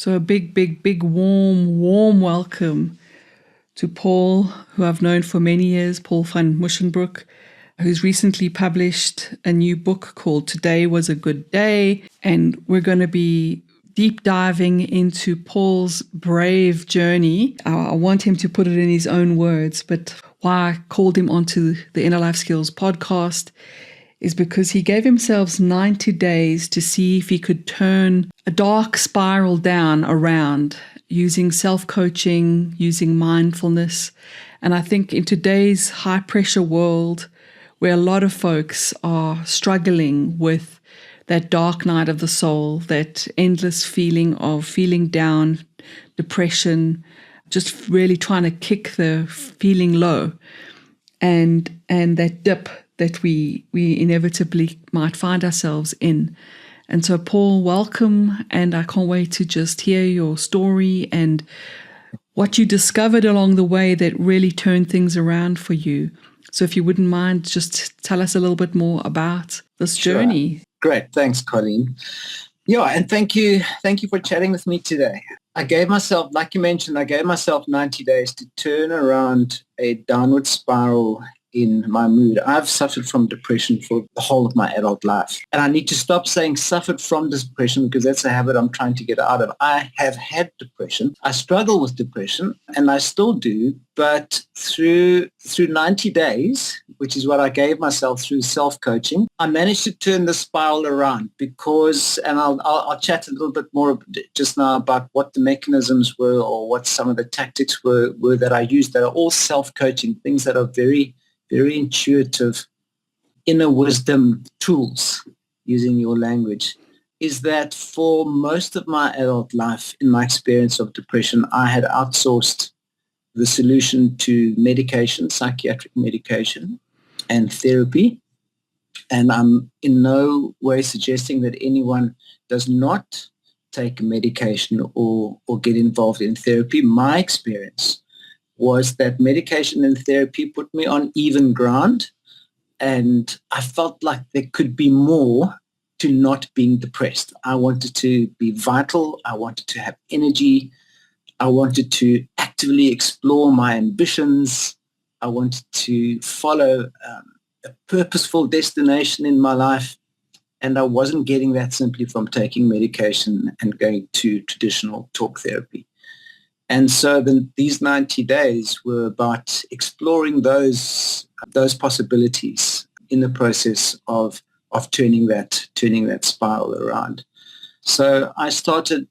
So a big, big, big, warm, warm welcome to Paul, who I've known for many years, Paul van Musschenbroek, who's recently published a new book called Today Was a Good Day. And we're going to be deep diving into Paul's brave journey. I want him to put it in his own words, but why I called him onto the Inner Life Skills podcast is because he gave himself 90 days to see if he could turn a dark spiral down around using self-coaching, using mindfulness. And I think in today's high-pressure world, where a lot of folks are struggling with that dark night of the soul, that endless feeling of feeling down, depression, just really trying to kick the feeling low, and that dip that we inevitably might find ourselves in. And so, Paul, welcome, and I can't wait to just hear your story and what you discovered along the way that really turned things around for you. So if you wouldn't mind, just tell us a little bit more about this journey. Great. Thanks, Colleen. Yeah, and thank you for chatting with me today. I gave myself, like you mentioned, 90 days to turn around a downward spiral in my mood. I've suffered from depression for the whole of my adult life. And I need to stop saying suffered from depression because that's a habit I'm trying to get out of. I have had depression. I struggle with depression and I still do. But through 90 days, which is what I gave myself through self-coaching, I managed to turn the spiral around because, and I'll chat a little bit more just now about what the mechanisms were or what some of the tactics were that I used that are all self-coaching, things that are very, very intuitive, inner wisdom tools, using your language, is that for most of my adult life, in my experience of depression, I had outsourced the solution to medication, psychiatric medication, and therapy. And I'm in no way suggesting that anyone does not take medication or get involved in therapy. My experience was that medication and therapy put me on even ground, and I felt like there could be more to not being depressed. I wanted to be vital. I wanted to have energy. I wanted to actively explore my ambitions. I wanted to follow a purposeful destination in my life, and I wasn't getting that simply from taking medication and going to traditional talk therapy. And so these 90 days were about exploring those possibilities in the process of turning that spiral around. So I started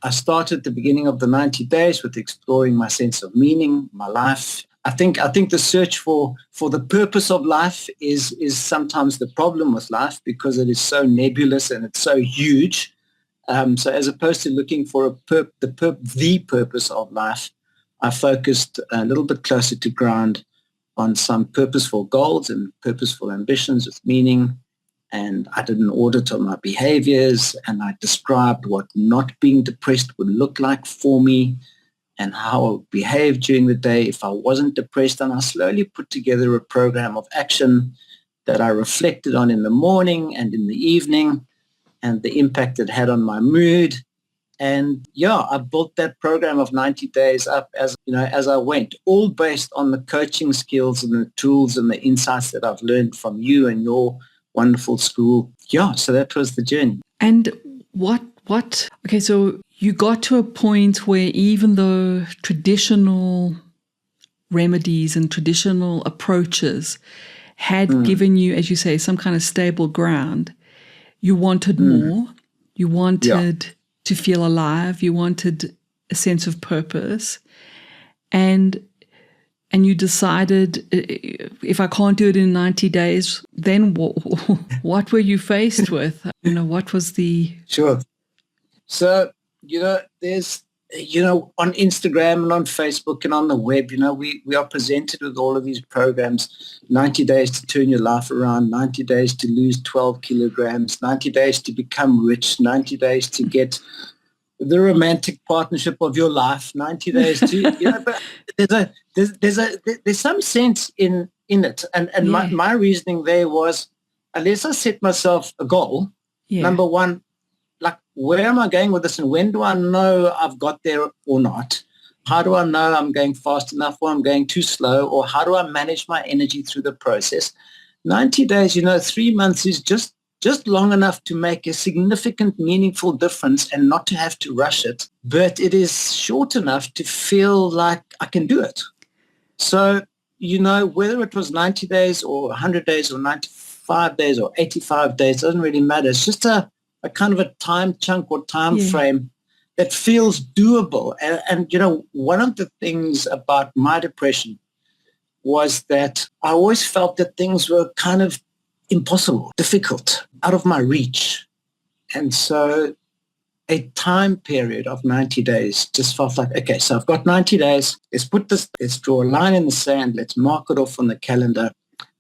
the beginning of the 90 days with exploring my sense of meaning, my life. I think the search for the purpose of life is sometimes the problem with life because it is so nebulous and it's so huge. So as opposed to looking for the purpose of life, I focused a little bit closer to ground on some purposeful goals and purposeful ambitions with meaning. And I did an audit of my behaviors, and I described what not being depressed would look like for me and how I would behave during the day if I wasn't depressed. And I slowly put together a program of action that I reflected on in the morning and in the evening, and the impact it had on my mood. And yeah, I built that program of 90 days up as I went, all based on the coaching skills and the tools and the insights that I've learned from you and your wonderful school. Yeah, so that was the journey. And okay, so you got to a point where even though traditional remedies and traditional approaches had given you, as you say, some kind of stable ground, you wanted more. You wanted to feel alive. You wanted a sense of purpose. And you decided, if I can't do it in 90 days, then what were you faced with? What was the... Sure. So, there's, on Instagram and on Facebook and on the web, we are presented with all of these programs, 90 days to turn your life around, 90 days to lose 12 kilograms, 90 days to become rich, 90 days to get the romantic partnership of your life, 90 days to, but there's some sense in it. And my reasoning there was, unless I set myself a goal, number one, like where am I going with this, and when do I know I've got there or not? How do I know I'm going fast enough or I'm going too slow, or how do I manage my energy through the process? 90 days, 3 months is just long enough to make a significant, meaningful difference and not to have to rush it. But it is short enough to feel like I can do it. So, whether it was 90 days or 100 days or 95 days or 85 days, doesn't really matter. It's just a kind of a time chunk or time frame that feels doable. And, one of the things about my depression was that I always felt that things were kind of impossible, difficult, out of my reach. And so a time period of 90 days just felt like, okay, so I've got 90 days. Let's draw a line in the sand. Let's mark it off on the calendar.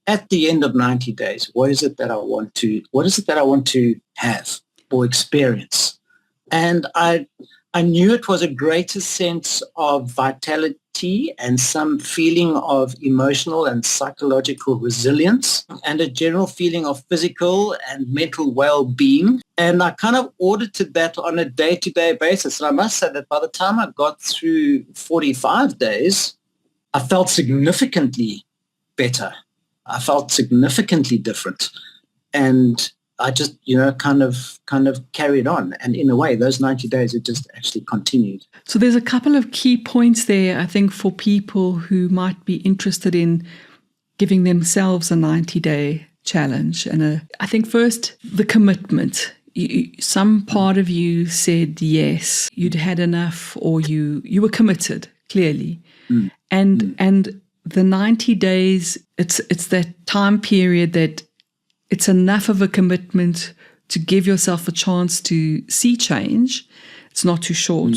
At the end of 90 days, what is it that I want to have or experience? And I knew it was a greater sense of vitality and some feeling of emotional and psychological resilience and a general feeling of physical and mental well-being. And I kind of audited that on a day-to-day basis. And I must say that by the time I got through 45 days, I felt significantly better. I felt significantly different. And I just, kind of carried on. And in a way, those 90 days, it just actually continued. So there's a couple of key points there, I think, for people who might be interested in giving themselves a 90-day challenge. And I think first, the commitment. Some part of you said yes, you'd had enough, or you were committed, clearly. And the 90 days, it's that time period that it's enough of a commitment to give yourself a chance to see change. It's not too short.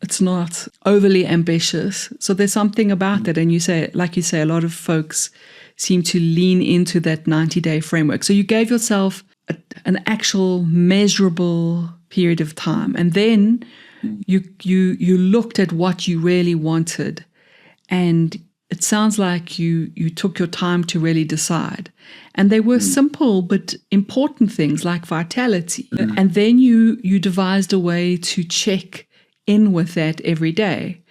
It's not overly ambitious. So there's something about that. And like you say, a lot of folks seem to lean into that 90-day framework. So you gave yourself an actual measurable period of time. And then you looked at what you really wanted. And it sounds like you took your time to really decide. And they were simple but important things like vitality. And then you devised a way to check in with that every day.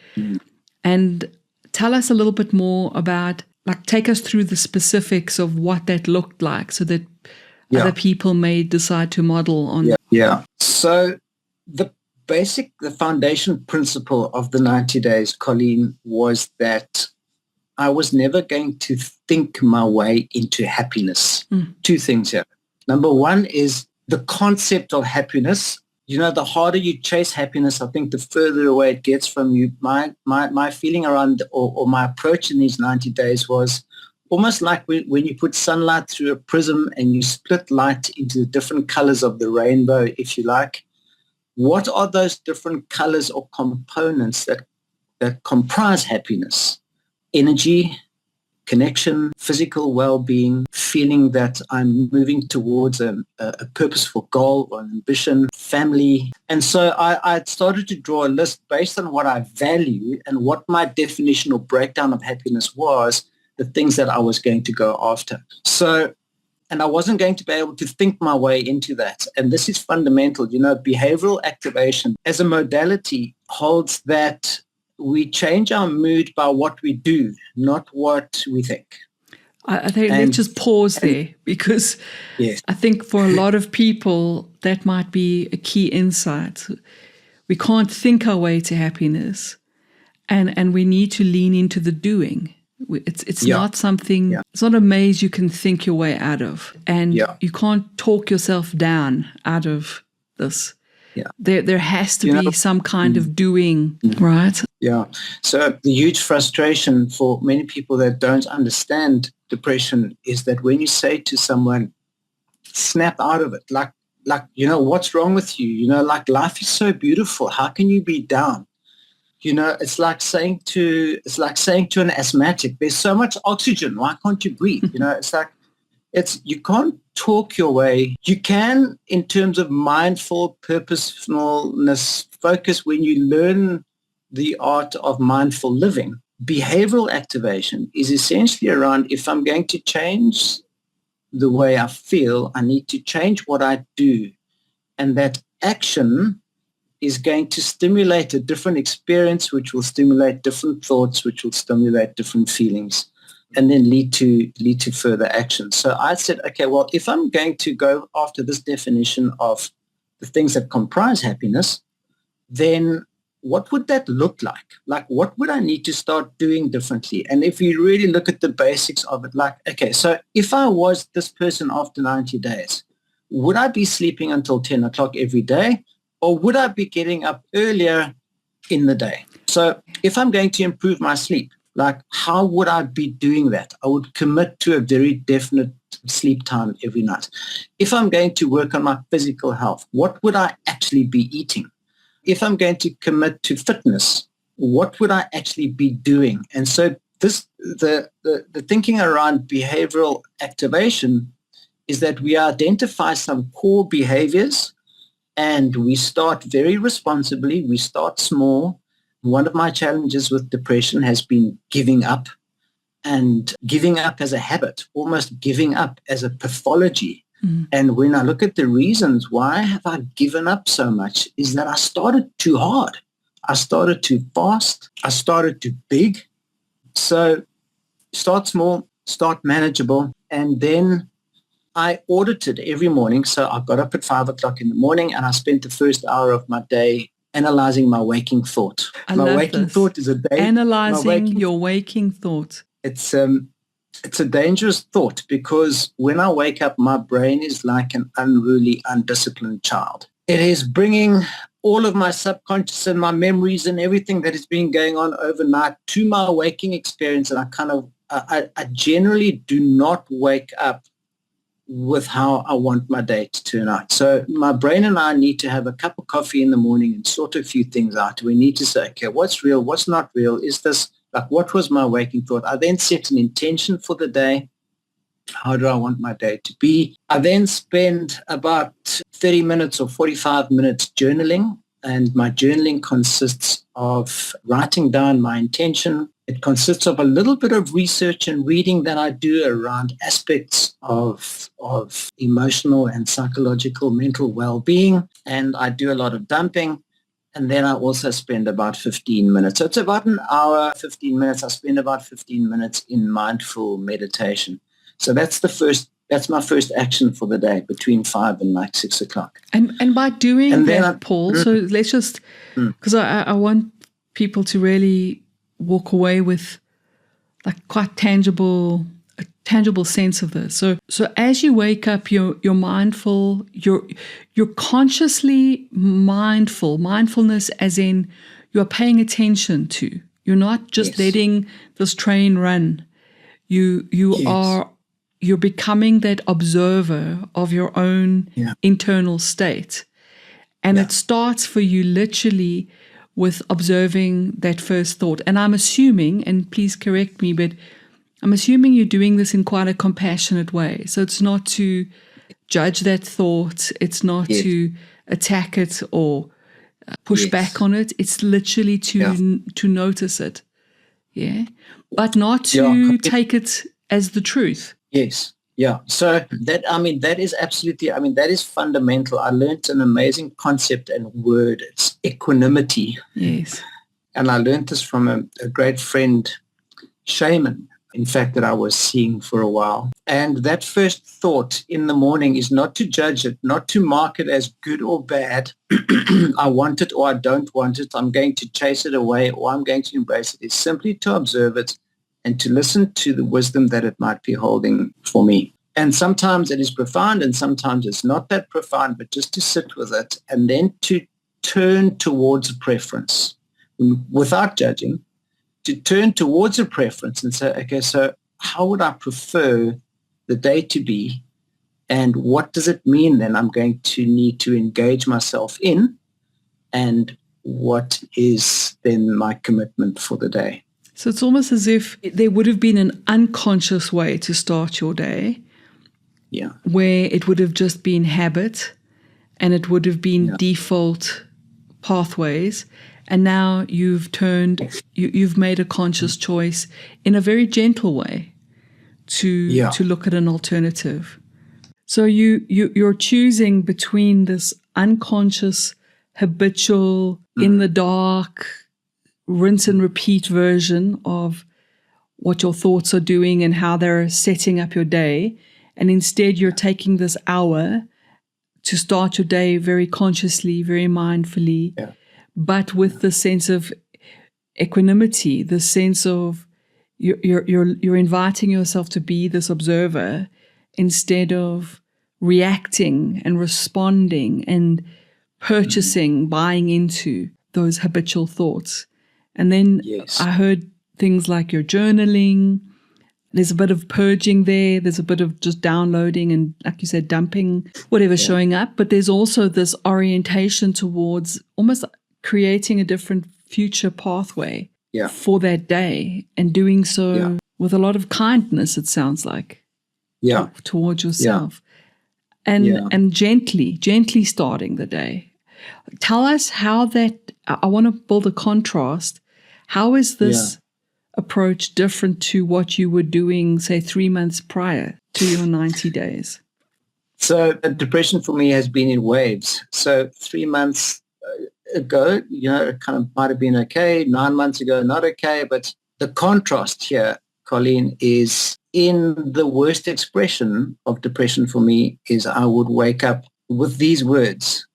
And tell us a little bit more about, take us through the specifics of what that looked like so that other people may decide to model on. Yeah. So the foundation principle of the 90 days, Colleen, was that I was never going to think my way into happiness. Two things here. Number one is the concept of happiness. The harder you chase happiness, I think the further away it gets from you. My feeling around or my approach in these 90 days was almost like when you put sunlight through a prism and you split light into the different colors of the rainbow, if you like. What are those different colors or components that comprise happiness? Energy, connection, physical well-being, feeling that I'm moving towards a purposeful goal or an ambition, family. And so I started to draw a list based on what I value and what my definition or breakdown of happiness was, the things that I was going to go after. So, and I wasn't going to be able to think my way into that. And this is fundamental. Behavioral activation as a modality holds that we change our mood by what we do, not what we think. I think let's just pause there because I think for a lot of people, that might be a key insight. We can't think our way to happiness and we need to lean into the doing. It's not something, it's not a maze you can think your way out of. And you can't talk yourself down out of this. There has to be some kind of doing, right? Yeah. So the huge frustration for many people that don't understand depression is that when you say to someone, snap out of it, like what's wrong with you? Like life is so beautiful. How can you be down? It's like saying to an asthmatic, there's so much oxygen. Why can't you breathe? You can't talk your way. You can, in terms of mindful purposefulness focus, when you learn the art of mindful living. Behavioral activation is essentially around, if I'm going to change the way I feel, I need to change what I do. And that action is going to stimulate a different experience, which will stimulate different thoughts, which will stimulate different feelings, and then lead to further action. So I said, okay, well, if I'm going to go after this definition of the things that comprise happiness, then what would that look like? Like, what would I need to start doing differently? And if you really look at the basics of it, like, okay, so if I was this person after 90 days, would I be sleeping until 10 o'clock every day? Or would I be getting up earlier in the day? So if I'm going to improve my sleep, like, how would I be doing that? I would commit to a very definite sleep time every night. If I'm going to work on my physical health, what would I actually be eating? If I'm going to commit to fitness, what would I actually be doing? And so the thinking around behavioral activation is that we identify some core behaviors and we start very responsibly. We start small. One of my challenges with depression has been giving up, and giving up as a habit, almost giving up as a pathology. And when I look at the reasons why have I given up so much, is that I started too hard. I started too fast. I started too big. So start small, start manageable. And then I audited every morning. So I got up at 5 o'clock in the morning and I spent the first hour of my day analyzing my waking thought. My waking thought is a day. Analyzing your waking thought. It's a dangerous thought because when I wake up, my brain is like an unruly, undisciplined child. It is bringing all of my subconscious and my memories and everything that has been going on overnight to my waking experience. And I generally do not wake up with how I want my day to turn out. So my brain and I need to have a cup of coffee in the morning and sort a few things out. We need to say, okay, what's real? What's not real? Is this like, what was my waking thought? I then set an intention for the day. How do I want my day to be? I then spend about 30 minutes or 45 minutes journaling. And my journaling consists of writing down my intention. It consists of a little bit of research and reading that I do around aspects of emotional and psychological mental well-being. And I do a lot of dumping. And then I also spend about 15 minutes. So it's about an hour, 15 minutes. I spend about 15 minutes in mindful meditation. So that's my first action for the day between 5 and like 6 o'clock. And by doing that, Paul, so let's just, because I want people to really walk away with like quite a tangible sense of this. So as you wake up, you're mindful, you're consciously mindful. Mindfulness as in you're paying attention to. You're not just letting this train run. You're becoming that observer of your own internal state. And it starts for you literally with observing that first thought. And I'm assuming, and please correct me, but I'm assuming you're doing this in quite a compassionate way. So it's not to judge that thought. It's not to attack it or push back on it. It's literally to notice it. Yeah. But not to take it as the truth. Yes. Yeah. So that is absolutely, that is fundamental. I learned an amazing concept and word. It's equanimity. Yes. And I learned this from a great friend, shaman, in fact, that I was seeing for a while. And that first thought in the morning is not to judge it, not to mark it as good or bad. I want it or I don't want it. I'm going to chase it away or I'm going to embrace it. It's simply to observe it and to listen to the wisdom that it might be holding for me. And sometimes it is profound and sometimes it's not that profound, but just to sit with it and then to turn towards a preference without judging, to turn towards a preference and say, okay, so how would I prefer the day to be? And what does it mean then I'm going to need to engage myself in? And what is then my commitment for the day? So it's almost as if there would have been an unconscious way to start your day. Yeah. Where it would have just been habit and it would have been default pathways. And now you've made a conscious choice in a very gentle way to look at an alternative. So you're choosing between this unconscious, habitual, in the dark, rinse and repeat version of what your thoughts are doing and how they're setting up your day. And instead, you're taking this hour to start your day very consciously, very mindfully, but with the sense of equanimity, the sense of you're inviting yourself to be this observer instead of reacting and responding and purchasing, buying into those habitual thoughts. And then I heard things like your journaling. There's a bit of purging there. There's a bit of just downloading and, like you said, dumping whatever's showing up. But there's also this orientation towards almost creating a different future pathway for that day, and doing so with a lot of kindness, it sounds like, towards yourself. And gently starting the day. Tell us how that, I want to build a contrast. How is this approach different to what you were doing, say, 3 months prior to your 90 days? So depression for me has been in waves. So 3 months ago, it kind of might have been okay. 9 months ago, not okay. But the contrast here, Colleen, is in the worst expression of depression for me is I would wake up with these words: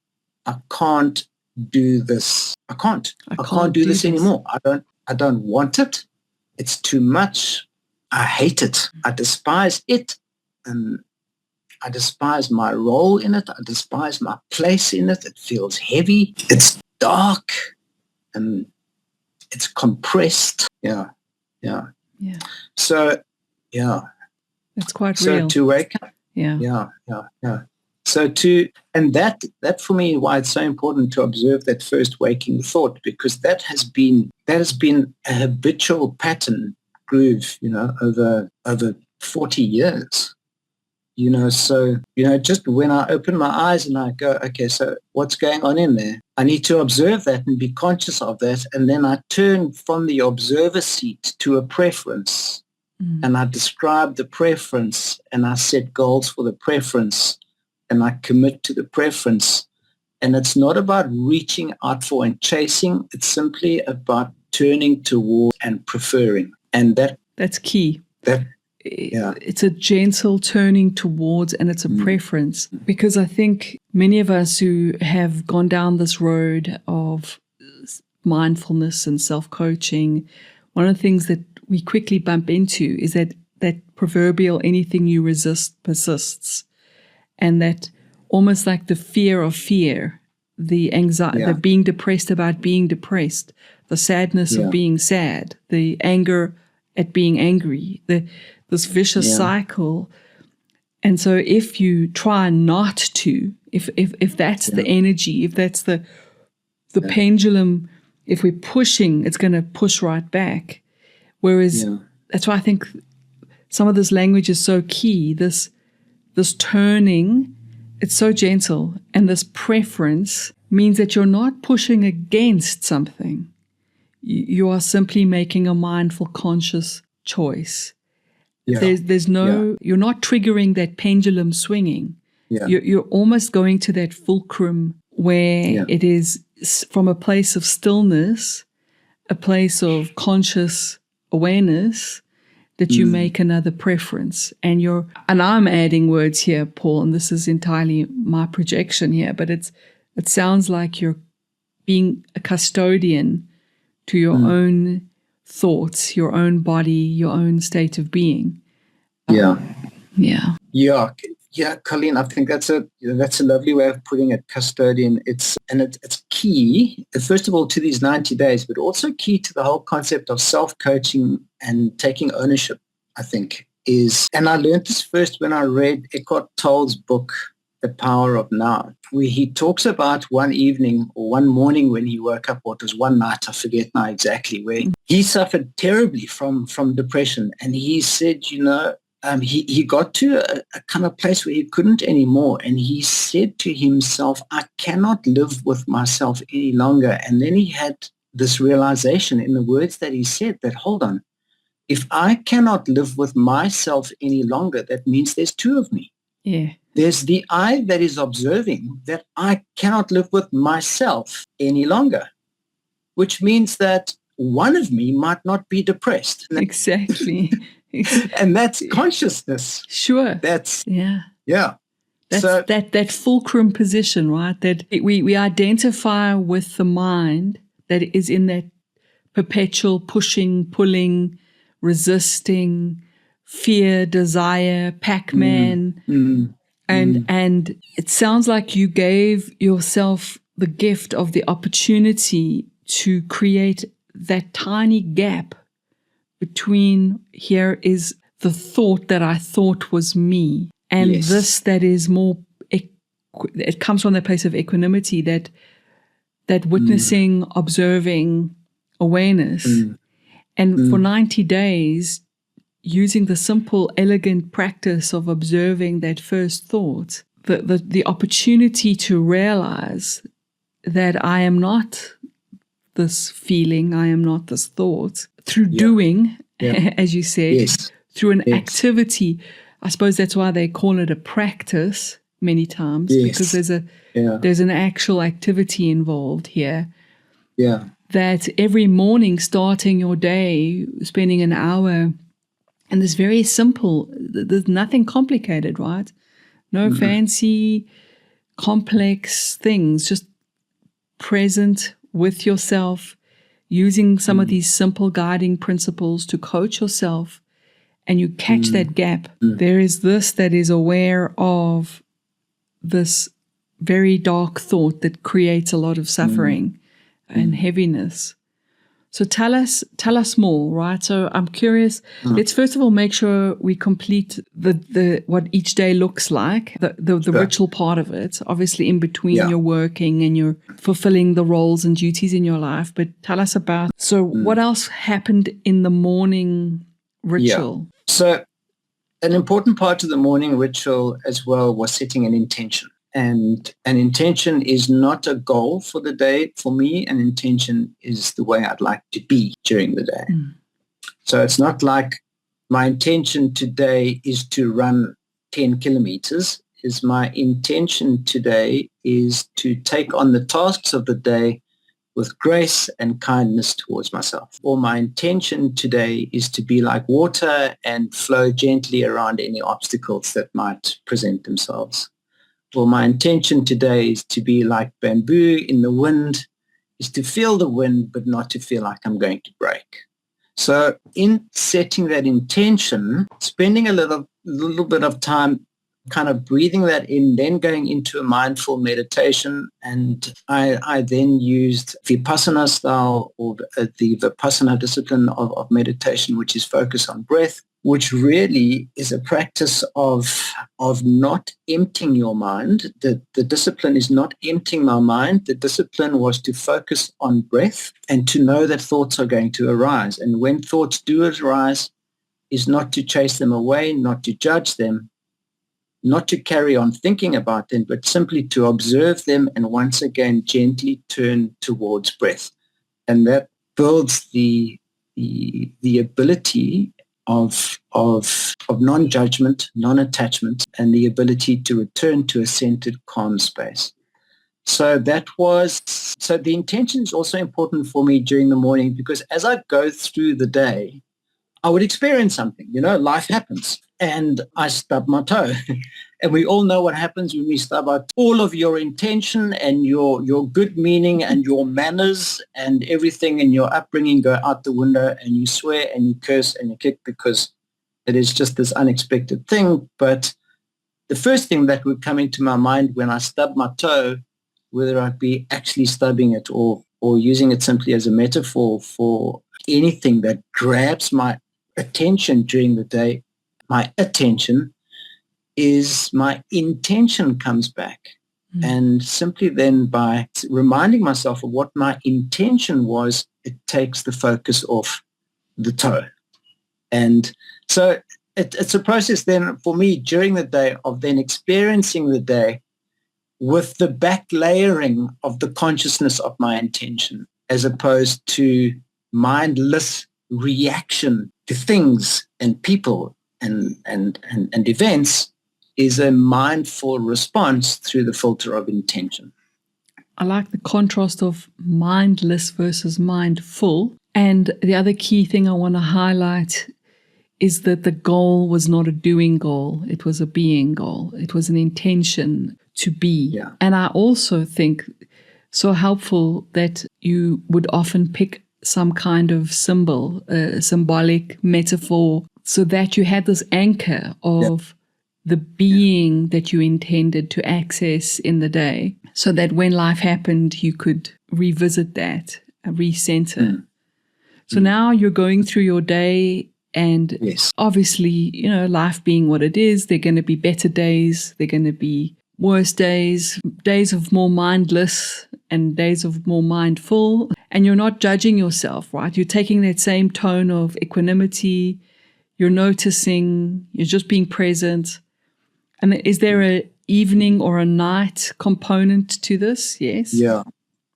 I can't do this. I can't do this anymore. I don't want it. It's too much. I hate it. I despise it. And I despise my role in it. I despise my place in it. It feels heavy. It's dark and it's compressed. Yeah. So, it's quite real. So to wake up. Yeah. So and that for me, why it's so important to observe that first waking thought, because that has been a habitual pattern groove, over 40 years. So, just when I open my eyes and I go, okay, so what's going on in there? I need to observe that and be conscious of that. And then I turn from the observer seat to a preference. And I describe the preference and I set goals for the preference and I commit to the preference. And it's not about reaching out for and chasing. It's simply about turning toward and preferring. And that's key. It's a gentle turning towards, and it's a preference. Because I think many of us who have gone down this road of mindfulness and self-coaching, one of the things that we quickly bump into is that proverbial anything you resist persists. And that almost like the fear of fear, the anxiety, the being depressed about being depressed, the sadness of being sad, the anger at being angry, this vicious cycle. And so if you try not to, if that's the energy, if that's the pendulum, if we're pushing, it's going to push right back. Whereas that's why I think some of this language is so key. This turning, it's so gentle, and this preference means that you're not pushing against something. You are simply making a mindful, conscious choice. There's no, you're not triggering that pendulum swinging. You're almost going to that fulcrum where it is from a place of stillness, a place of conscious awareness, that you make another preference. And I'm adding words here, Paul, and this is entirely my projection here, but it sounds like you're being a custodian to your own thoughts, your own body, your own state of being. Colleen, I think that's a lovely way of putting it, custodian. It's key, first of all, to these 90 days, but also key to the whole concept of self-coaching and taking ownership, I think, and I learned this first when I read Eckhart Tolle's book, The Power of Now, where he talks about one evening or one morning when he woke up, or it was one night, I forget now exactly, where he suffered terribly from depression. And he said, he got to a kind of place where he couldn't anymore. And he said to himself, I cannot live with myself any longer. And then he had this realization in the words that he said that, hold on, if I cannot live with myself any longer, that means there's two of me. Yeah. There's the I that is observing that I cannot live with myself any longer, which means that one of me might not be depressed. Exactly. And that's consciousness. Sure. That's, yeah. That's So that fulcrum position, right? That we identify with the mind that is in that perpetual pushing, pulling, resisting, fear, desire, Pac-Man. And it sounds like you gave yourself the gift of the opportunity to create that tiny gap between here is the thought that I thought was me and Yes. this that is more, it comes from that place of equanimity, that witnessing, observing, awareness. And for 90 days, using the simple, elegant practice of observing that first thought, the opportunity to realize that I am not this feeling, I am not this thought, through doing, as you said, through an activity. I suppose that's why they call it a practice many times, because there's an actual activity involved here. Yeah. That every morning, starting your day, spending an hour, and this very simple, there's nothing complicated, right? No fancy, complex things, just present with yourself, using some of these simple guiding principles to coach yourself, and you catch that gap. There is this that is aware of this very dark thought that creates a lot of suffering and heaviness. So tell us more, right? So I'm curious. Let's first of all make sure we complete the what each day looks like, the ritual part of it. Obviously, in between you're working and you're fulfilling the roles and duties in your life. But tell us about, so what else happened in the morning ritual? So an important part of the morning ritual as well was setting an intention. And an intention is not a goal for the day. For me, an intention is the way I'd like to be during the day. So it's not like my intention today is to run 10 kilometers. My intention today is to take on the tasks of the day with grace and kindness towards myself. Or my intention today is to be like water and flow gently around any obstacles that might present themselves. Well, my intention today is to be like bamboo in the wind, is to feel the wind, but not to feel like I'm going to break. So in setting that intention, spending a little bit of time kind of breathing that in, then going into a mindful meditation. And I then used Vipassana style, or the Vipassana discipline of meditation, which is focused on breath, which really is a practice of not emptying your mind. The discipline is not emptying my mind. The discipline was to focus on breath and to know that thoughts are going to arise. And when thoughts do arise, is not to chase them away, not to judge them, not to carry on thinking about them, but simply to observe them and once again gently turn towards breath. And that builds the ability of non-judgment, non-attachment, and the ability to return to a centered, calm space. So the intention is also important for me during the morning, because as I go through the day, I would experience something, life happens, and I stub my toe. And we all know what happens when we stub our toe. All of your intention and your good meaning and your manners and everything in your upbringing go out the window, and you swear and you curse and you kick because it is just this unexpected thing. But the first thing that would come into my mind when I stub my toe, whether I'd be actually stubbing it or using it simply as a metaphor for anything that grabs my attention during the day, my attention is my intention comes back. And simply then by reminding myself of what my intention was, it takes the focus off the toe. And so it's a process then for me during the day of then experiencing the day with the back layering of the consciousness of my intention, as opposed to mindless reaction to things and people and events, is a mindful response through the filter of intention. I like the contrast of mindless versus mindful. And the other key thing I want to highlight is that the goal was not a doing goal. It was a being goal. It was an intention to be. Yeah. And I also think so helpful that you would often pick some kind of symbol, symbolic metaphor, so that you had this anchor of the being that you intended to access in the day, so that when life happened, you could revisit that, recenter. So now you're going through your day, and obviously, life being what it is, there are going to be better days, there are going to be worse days, days of more mindless and days of more mindful. And you're not judging yourself, right? You're taking that same tone of equanimity, you're noticing, you're just being present. And is there a evening or a night component to this? Yes?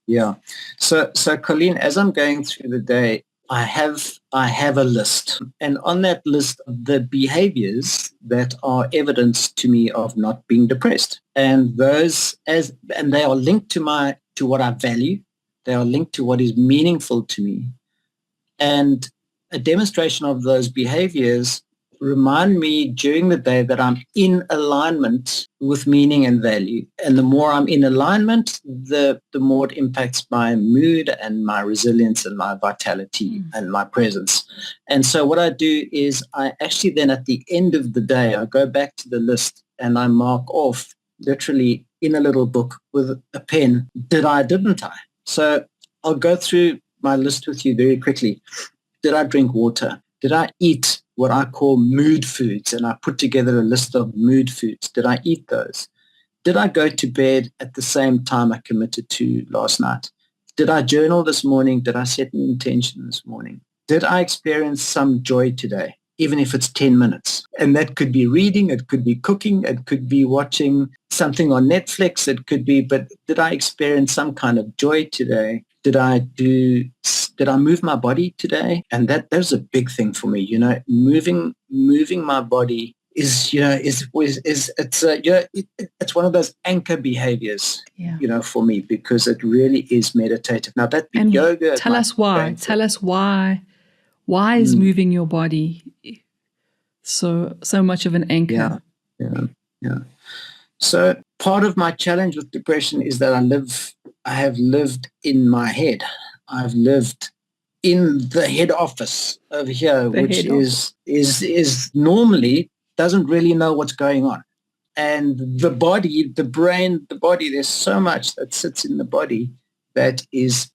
Yeah. So Colleen, as I'm going through the day, I have a list. And on that list, the behaviors that are evidence to me of not being depressed. And they are linked to what I value. They are linked to what is meaningful to me. And a demonstration of those behaviors remind me during the day that I'm in alignment with meaning and value. And the more I'm in alignment, the more it impacts my mood and my resilience and my vitality and my presence. And so what I do is I actually then at the end of the day, I go back to the list and I mark off literally in a little book with a pen, didn't I? So I'll go through my list with you very quickly. Did I drink water? Did I eat what I call mood foods? And I put together a list of mood foods. Did I eat those? Did I go to bed at the same time I committed to last night? Did I journal this morning? Did I set an intention this morning? Did I experience some joy today, even if it's 10 minutes? And that could be reading, it could be cooking, it could be watching something on Netflix, it could be, but did I experience some kind of joy today? Did I move my body today? And that's a big thing for me. Moving my body is it's one of those anchor behaviors. For me, because it really is meditative. Now that be yoga. Tell us why. Tell us why. Why is moving your body so much of an anchor? Yeah. So part of my challenge with depression is that I have lived in my head. I've lived in the head office over here, which is normally doesn't really know what's going on. And the body, the brain, the body, there's so much that sits in the body that is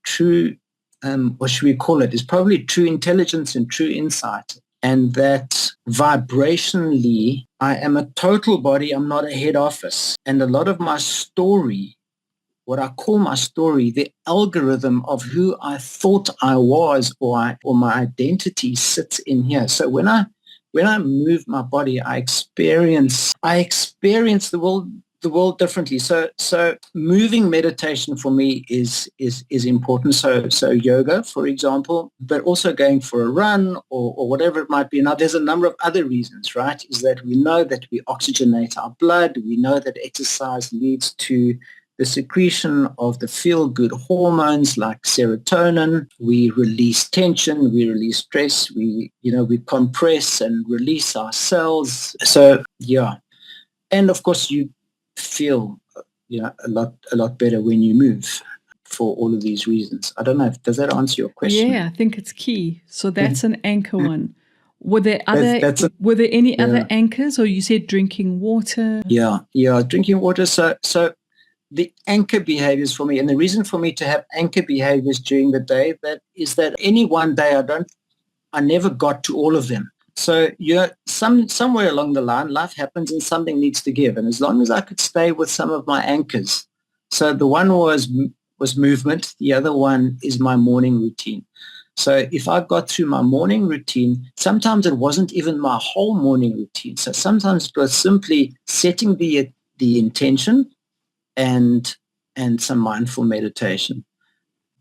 true, what should we call it, is probably true intelligence and true insight. And that vibrationally, I am a total body, I'm not a head office. And a lot of my story, what I call my story, the algorithm of who I thought I was or my identity sits in here. So when I move my body, I experience the world differently. So moving meditation for me is important. So yoga, for example, but also going for a run or whatever it might be. Now, there's a number of other reasons, right? Is that we know that we oxygenate our blood. We know that exercise leads to the secretion of the feel-good hormones like serotonin. We release tension, we release stress, we compress and release our cells. So, yeah. And of course, you feel a lot better when you move for all of these reasons. I don't know, does that answer your question? Yeah, I think it's key. So that's an anchor one. Were there any other anchors, or you said drinking water? Yeah, drinking water. So the anchor behaviors for me, and the reason for me to have anchor behaviors during the day, that is that any one day I never got to all of them. So somewhere along the line, life happens and something needs to give. And as long as I could stay with some of my anchors, so the one was movement, the other one is my morning routine. So if I got through my morning routine, sometimes it wasn't even my whole morning routine. So sometimes it was simply setting the intention and some mindful meditation,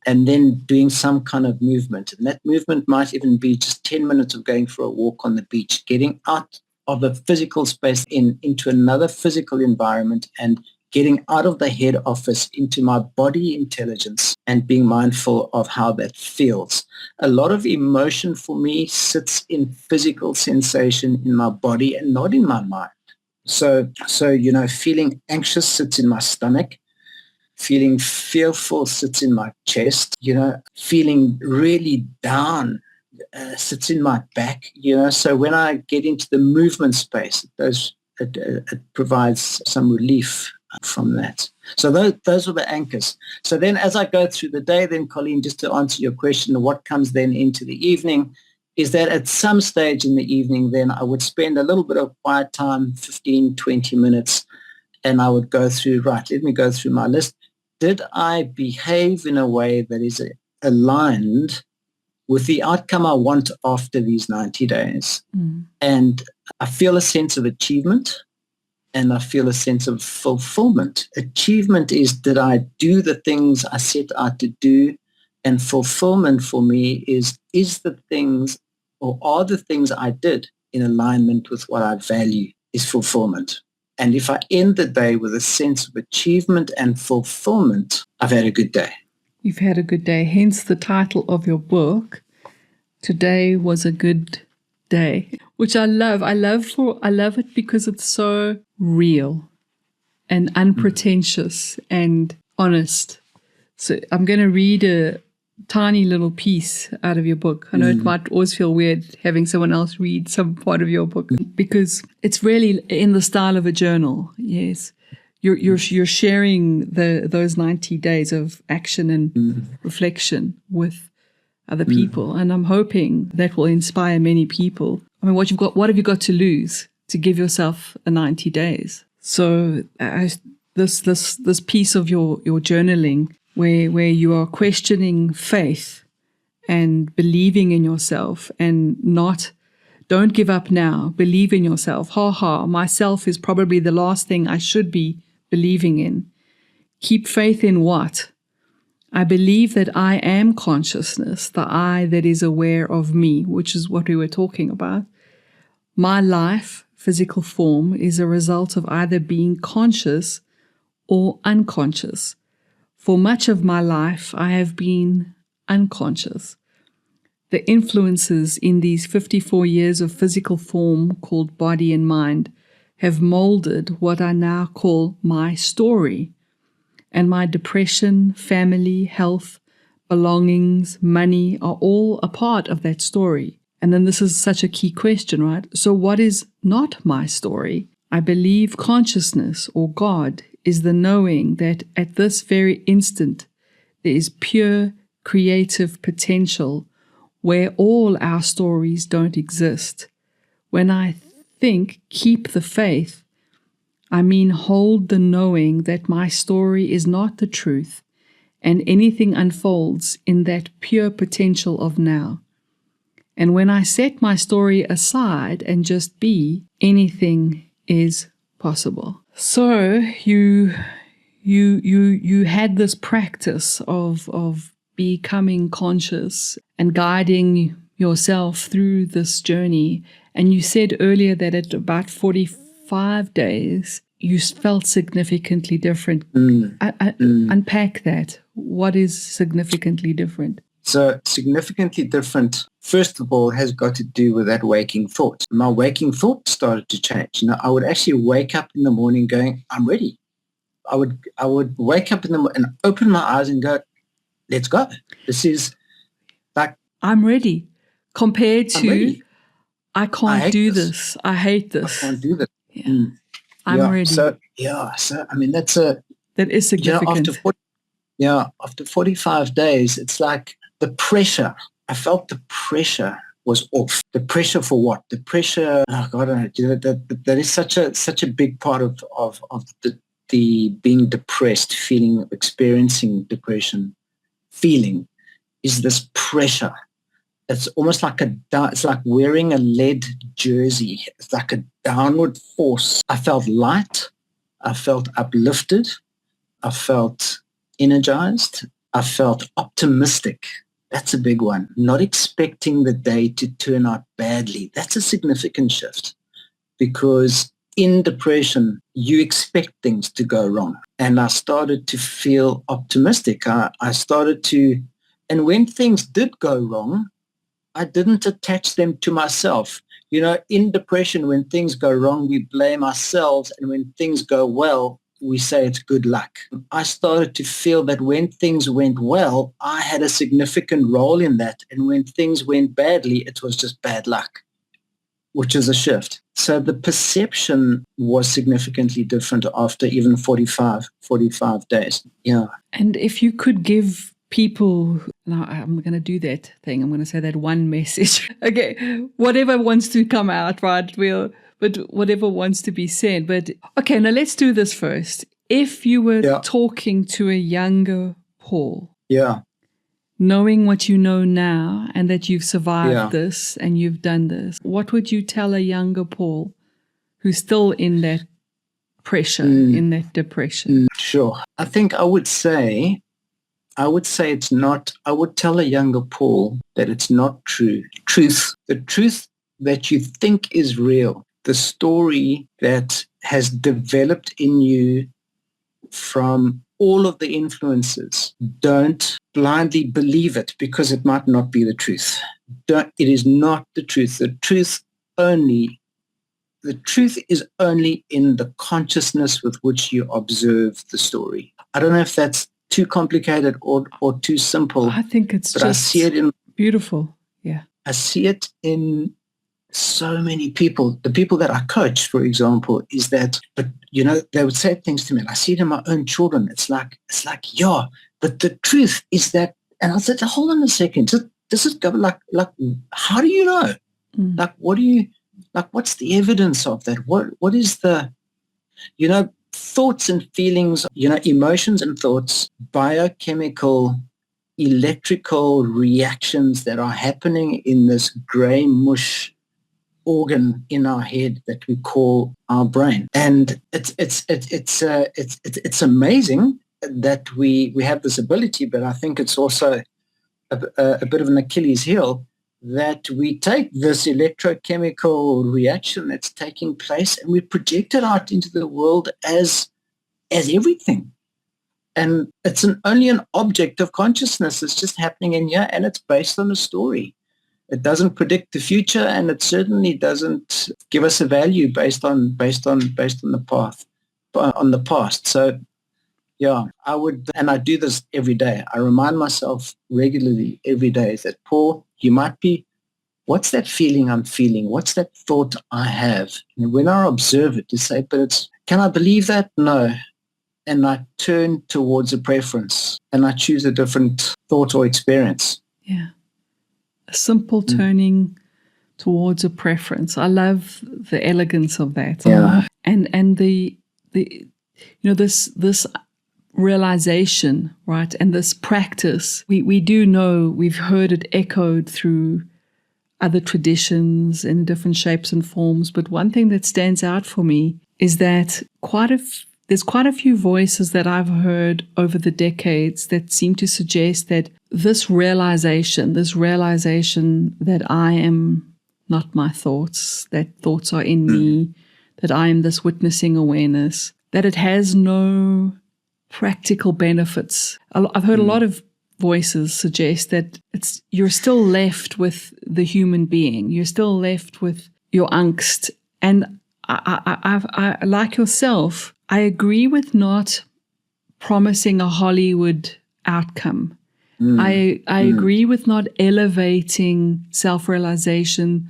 and then doing some kind of movement. And that movement might even be just 10 minutes of going for a walk on the beach, getting out of a physical space into another physical environment, and getting out of the head office into my body intelligence and being mindful of how that feels. A lot of emotion for me sits in physical sensation in my body and not in my mind. So feeling anxious sits in my stomach. Feeling fearful sits in my chest. Feeling really down sits in my back. So when I get into the movement space, it provides some relief from that. So those are the anchors. So then as I go through the day, then Colleen, just to answer your question, what comes then into the evening is that at some stage in the evening, then I would spend a little bit of quiet time, 15, 20 minutes, and I would go through, let me go through my list. Did I behave in a way that is aligned with the outcome I want after these 90 days? And I feel a sense of achievement, and I feel a sense of fulfillment. Achievement is, did I do the things I set out to do? And fulfillment for me is the things, or are the things I did in alignment with what I value, is fulfillment. And if I end the day with a sense of achievement and fulfillment, I've had a good day. You've had a good day. Hence the title of your book, Today Was a Good Day, which I love. I love it because it's so real and unpretentious and honest. So I'm going to read a tiny little piece out of your book. I know it might always feel weird having someone else read some part of your book, because it's really in the style of a journal. Yes, you're sharing those 90 days of action and reflection with other people, and I'm hoping that will inspire many people. I mean, what have you got to lose to give yourself a 90 days? So this piece of your journaling, where you are questioning faith and believing in yourself, and don't give up now, believe in yourself. Myself is probably the last thing I should be believing in. Keep faith in what? I believe that I am consciousness, the I that is aware of me, which is what we were talking about. My life, physical form, is a result of either being conscious or unconscious. For much of my life, I have been unconscious. The influences in these 54 years of physical form called body and mind have molded what I now call my story. And my depression, family, health, belongings, money are all a part of that story. And then this is such a key question, right? So what is not my story? I believe consciousness, or God, is the knowing that at this very instant there is pure creative potential where all our stories don't exist. When I think keep the faith, I mean hold the knowing that my story is not the truth, and anything unfolds in that pure potential of now. And when I set my story aside and just be, anything is possible. So you had this practice of becoming conscious and guiding yourself through this journey. And you said earlier that at about 45 days, you felt significantly different. Unpack that. What is significantly different? So significantly different, first of all, has got to do with that waking thought. My waking thought started to change. I would actually wake up in the morning going, I'm ready. I would wake up in the morning and open my eyes and go, let's go. This is like, I'm ready. Compared to, ready. I can't do this. I hate this. I can't do this. Yeah. I'm ready. So I mean, that is significant. After 45 days, it's like the pressure. I felt the pressure was off. The pressure for what? The pressure. Oh God, I don't know. That is such a big part of the being depressed, experiencing depression, feeling is this pressure. It's almost like it's like wearing a lead jersey. It's like a downward force. I felt light. I felt uplifted. I felt energized. I felt optimistic. That's a big one. Not expecting the day to turn out badly. That's a significant shift. because in depression, you expect things to go wrong. And I started to feel optimistic. I started to, and when things did go wrong, I didn't attach them to myself. In depression, when things go wrong, we blame ourselves. And when things go well, we say it's good luck. I started to feel that when things went well, I had a significant role in that. And when things went badly, it was just bad luck, which is a shift. So the perception was significantly different after even 45 days. Yeah. And if you could give people, now I'm going to do that thing. I'm going to say that one message. Okay. Whatever wants to come out, right? But whatever wants to be said. But okay, now let's do this first. If you were talking to a younger Paul, knowing what you know now and that you've survived this and you've done this, what would you tell a younger Paul who's still in that pressure, in that depression? Sure. I think I would say it's not, I would tell a younger Paul that it's not true. The truth that you think is real, the story that has developed in you from all of the influences, don't blindly believe it because it might not be the truth. It is not the truth. The truth is only in the consciousness with which you observe the story. I don't know if that's too complicated or too simple. I think it's but just I see it in beautiful. Yeah. I see it in so many people. The people that I coach, for example, is that, but they would say things to me, and I see it in my own children. It's like, yeah, but the truth is that, and I said, hold on a second, does it go like, how do you know? Like, what's the evidence of that? What is the, thoughts and feelings, emotions and thoughts, biochemical, electrical reactions that are happening in this gray mush organ in our head that we call our brain. And it's amazing that we have this ability, but I think it's also a bit of an Achilles heel that we take this electrochemical reaction that's taking place and we project it out into the world as everything. And it's only an object of consciousness. It's just happening in here, and it's based on a story. It doesn't predict the future, and it certainly doesn't give us a value based on the past. So, yeah, I would, and I do this every day. I remind myself regularly every day that, Paul, you might be, what's that feeling I'm feeling? What's that thought I have? And when I observe it, you say, but can I believe that? No. And I turn towards a preference and I choose a different thought or experience. Yeah. A simple turning towards a preference. I love the elegance of that. Yeah. And the this realization, right? And this practice, we do know, we've heard it echoed through other traditions in different shapes and forms. But one thing that stands out for me is that there's quite a few voices that I've heard over the decades that seem to suggest that this realization that I am not my thoughts, that thoughts are in me, that I am this witnessing awareness, that it has no practical benefits. I've heard a lot of voices suggest that you're still left with the human being. You're still left with your angst. And I like yourself, I agree with not promising a Hollywood outcome. I agree with not elevating self-realization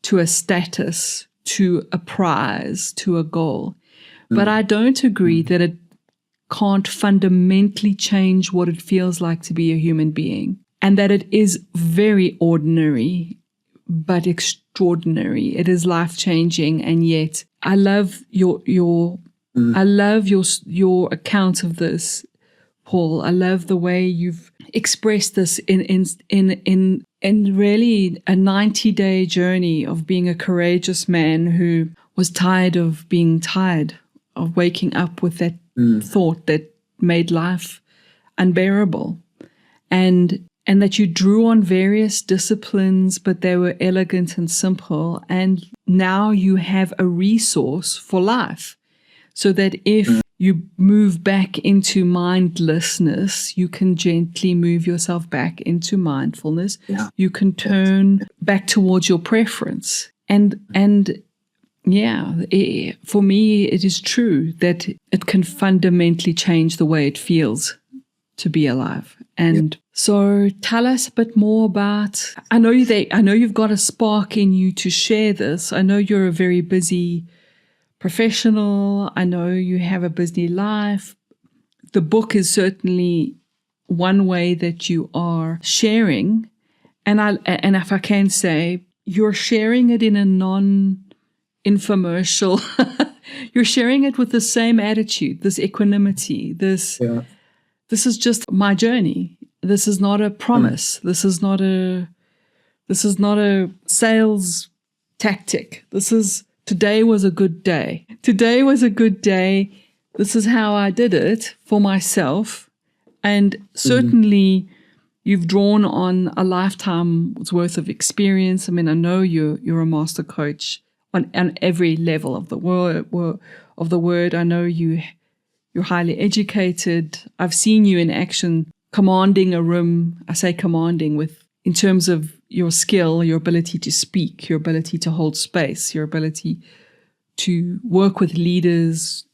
to a status, to a prize, to a goal. But I don't agree that it can't fundamentally change what it feels like to be a human being, and that it is very ordinary but extraordinary. It is life-changing, and yet I love your account of this, Paul. I love the way you've expressed this in really a 90-day journey of being a courageous man who was tired of being tired, of waking up with that thought that made life unbearable. And and that you drew on various disciplines, but they were elegant and simple. And now you have a resource for life, so that if you move back into mindlessness, you can gently move yourself back into mindfulness. Yeah. You can turn back towards your preference. And yeah, for me, it is true that it can fundamentally change the way it feels to be alive. And so tell us a bit more about, I know you've got a spark in you to share this. I know you're a very busy professional. I know you have a busy life. The book is certainly one way that you are sharing. And if I can say, you're sharing it in a non-infomercial. You're sharing it with the same attitude, this equanimity, this is just my journey. This is not a promise. This is not a sales tactic. Today was a good day. Today was a good day. This is how I did it for myself. And certainly you've drawn on a lifetime's worth of experience. I mean, I know you're a master coach on every level of the word. I know you're highly educated. I've seen you in action commanding a room. I say commanding in terms of your skill, your ability to speak, your ability to hold space, your ability to work with leaders.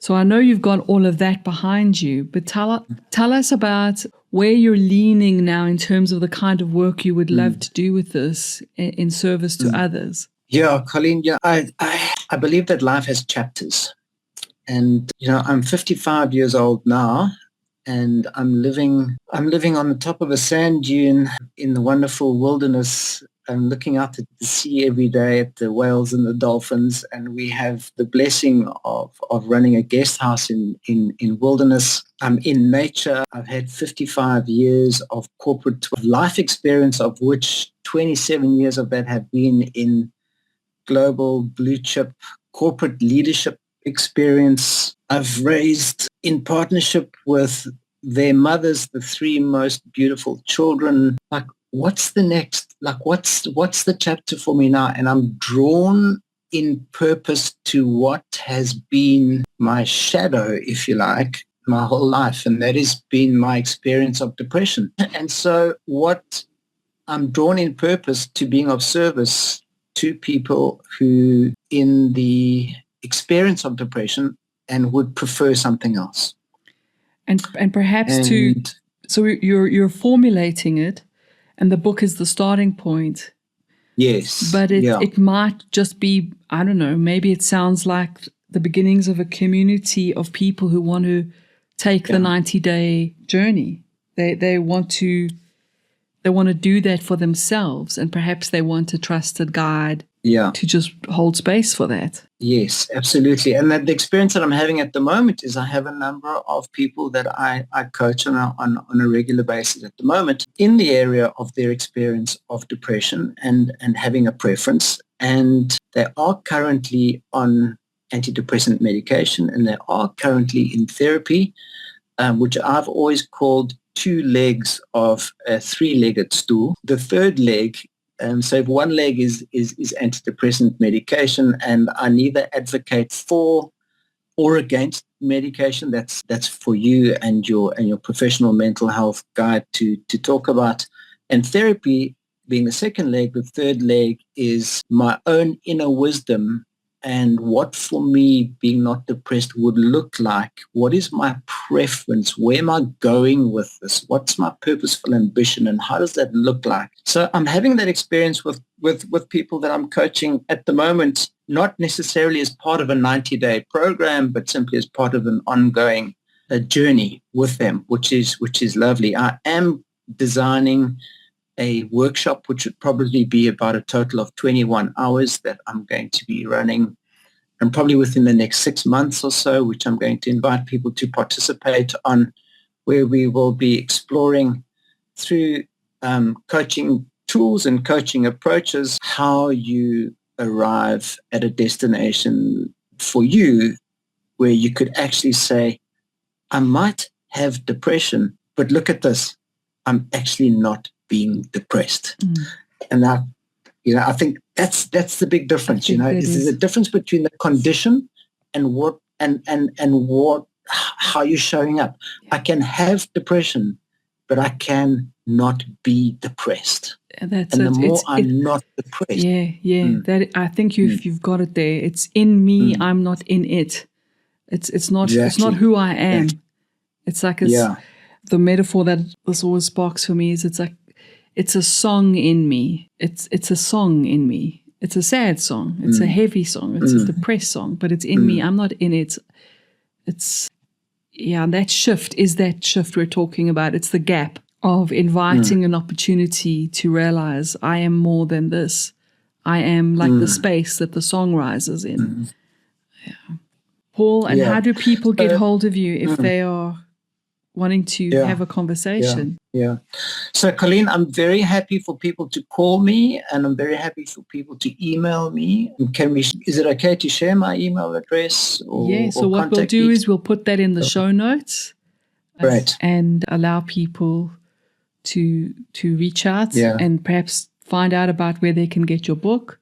So I know you've got all of that behind you, but tell us about where you're leaning now in terms of the kind of work you would love to do with this in service to others. Yeah, Colleen, I believe that life has chapters. And, I'm 55 years old now, and I'm living on the top of a sand dune in the wonderful wilderness. I'm looking out at the sea every day at the whales and the dolphins, and we have the blessing of running a guest house in wilderness. I'm in nature. I've had 55 years of corporate life experience, of which 27 years of that have been in global blue chip corporate leadership experience. I've raised in partnership with their mothers the three most beautiful children. Like, what's the next? Like, what's the chapter for me now? And I'm drawn in purpose to what has been my shadow, if you like, my whole life. And that has been my experience of depression. And so what I'm drawn in purpose to being of service to people who in the experience of depression and would prefer something else. And perhaps so you're formulating it, and the book is the starting point. Yes. But it might just be, I don't know, maybe it sounds like the beginnings of a community of people who want to take the 90-day journey. They want to do that for themselves, and perhaps they want a trusted guide to just hold space for that. Yes, absolutely. And that the experience that I'm having at the moment is I have a number of people that I coach on a regular basis at the moment in the area of their experience of depression and having a preference. And they are currently on antidepressant medication, and they are currently in therapy, which I've always called two legs of a three-legged stool. The third leg, so if one leg is antidepressant medication, and I neither advocate for or against medication. That's for you and your professional mental health guide to talk about. And therapy being the second leg, the third leg is my own inner wisdom and what for me being not depressed would look like. What is my preference? Where am I going with this? What's my purposeful ambition, and how does that look like? So I'm having that experience with people that I'm coaching at the moment, not necessarily as part of a 90-day program, but simply as part of an ongoing journey with them, which is lovely. I am designing a workshop, which would probably be about a total of 21 hours that I'm going to be running, and probably within the next 6 months or so, which I'm going to invite people to participate on, where we will be exploring through coaching tools and coaching approaches how you arrive at a destination for you where you could actually say, I might have depression, but look at this. I'm actually not being depressed. And I think that's the big difference. There's a difference between the condition and what and what how you're showing up. I can have depression, but I can not be depressed. And the more I'm not depressed. That I think you've got it there. It's in me. I'm not in it. It's not who I am. It's like the metaphor that this always sparks for me is it's like it's a song in me. It's a song in me. It's a sad song. It's a heavy song. It's a depressed song, but it's in me. I'm not in it. That shift is that shift we're talking about. It's the gap of inviting an opportunity to realize I am more than this. I am like the space that the song rises in. Paul, and how do people get hold of you if they are wanting to have a conversation? So, Colleen, I'm very happy for people to call me, and I'm very happy for people to email me. Is it okay to share my email address? So what we'll do is we'll put that in the show notes, and allow people to reach out and perhaps find out about where they can get your book.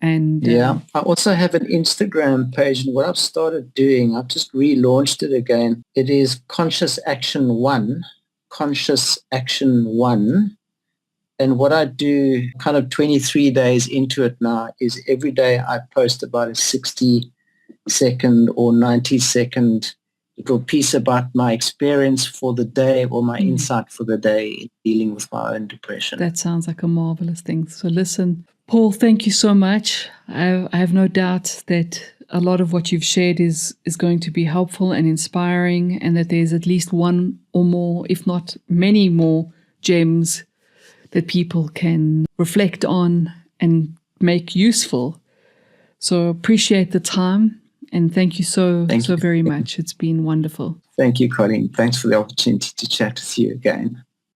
And I also have an Instagram page, and what I've started doing, I've just relaunched it again. It is Conscious Action 1. And what I do kind of 23 days into it now is every day I post about a 60-second or 90-second little piece about my experience for the day or my insight for the day in dealing with my own depression. That sounds like a marvelous thing. So listen, Paul, thank you so much. I have no doubt that a lot of what you've shared is going to be helpful and inspiring, and that there's at least one or more, if not many more, gems that people can reflect on and make useful. So appreciate the time, and thank you so very much. It's been wonderful. Thank you, Colleen. Thanks for the opportunity to chat with you again.